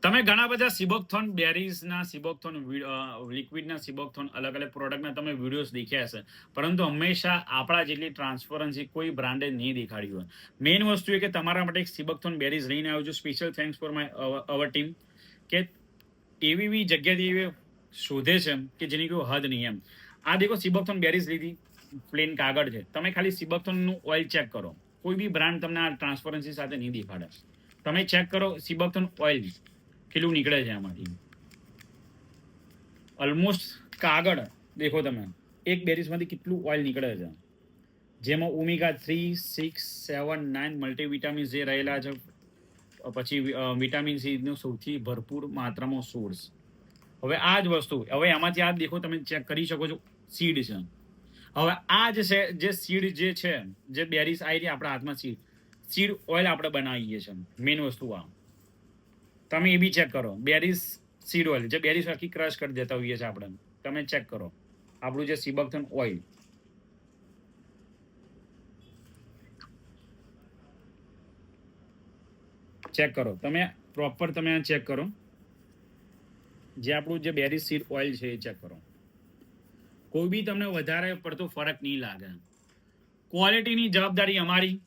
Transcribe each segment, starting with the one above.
તમે ઘણા બધા સિબોક્થોન બેરીઝના સિબોક્થોન લિક્વિડના સિબોક્થોન અલગ અલગ પ્રોડક્ટના તમે વિડીયોઝ દેખ્યા હશે, પરંતુ હંમેશા આપણા જેટલી ટ્રાન્સપરન્સી કોઈ બ્રાન્ડે નહીં દેખાડી હોય. મેઇન વસ્તુ એ કે તમારા માટે એક સિબોક્થોન બેરીઝ લઈને આવ્યો છું. Special thanks for hour team કે એવી જગ્યાથી એવી શોધે છે કે જેની કોઈ હદ નહીં એમ. આ દેખો સિબોક્થોન બેરીઝ લીધી, પ્લેન કાગળ છે. તમે ખાલી સિબોક્થોનનું ઓઇલ ચેક કરો. કોઈ બી બ્રાન્ડ તમને આ ટ્રાન્સપરન્સી સાથે નહીં દેખાડે. તમે ચેક કરો સિબોક્થોન ઓઇલ કેટલું નીકળે છે આમાંથી. ઓલમોસ્ટ કાગળ દેખો તમે, એક બેરીઝમાંથી કેટલું ઓઇલ નીકળે છે, જેમાં ઓમેગા 3, 6, 7, 9 મલ્ટીવિટામિન્સ જે રહેલા છે. પછી વિટામિન સી નું સૌથી ભરપૂર માત્રામાં સોર્સ. હવે આ જ વસ્તુ, હવે એમાંથી આ દેખો તમે ચેક કરી શકો છો, સીડ છે. હવે આ જ છે જે સીડ જે છે, જે બેરીઝ આવી રહી આપણા હાથમાં, સીડ ઓઇલ આપણે બનાવીએ છીએ. મેઇન વસ્તુ આ તમે એ બી ચેક કરો. બેરીઝ સીડ ઓઇલ, જે બેરીઝ આખી ક્રશ કરી દેતા હોઈએ છીએ આપણે, તમે ચેક કરો આપણું જે સિબોક્થોન ઓઇલ. ચેક કરો તમે, પ્રોપર તમે આ ચેક કરો. જે આપણું જે બેરી સીડ ઓઇલ છે એ ચેક કરો. કોઈ બી તમને વધારે પડતો ફરક નહીં લાગે. ક્વોલિટીની જવાબદારી અમારી.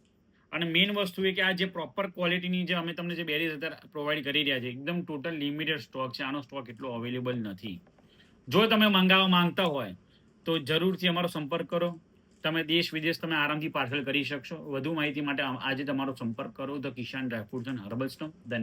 અને મેઇન વસ્તુ એ કે આ જે પ્રોપર ક્વોલિટીની જે અમે તમને જે બેરીઝ અત્યારે પ્રોવાઈડ કરી રહ્યા છે, એકદમ ટોટલ લિમિટેડ સ્ટોક છે. આનો સ્ટોક એટલો અવેલેબલ નથી. જો તમે મંગાવવા માંગતા હોય તો જરૂરથી અમારો સંપર્ક કરો. તમે દેશ વિદેશ તમે આરામથી પાર્સલ કરી શકશો. વધુ માહિતી માટે આજે તમારો સંપર્ક કરો the Kisan dry fruits and herbal store. ધન્યવાદ.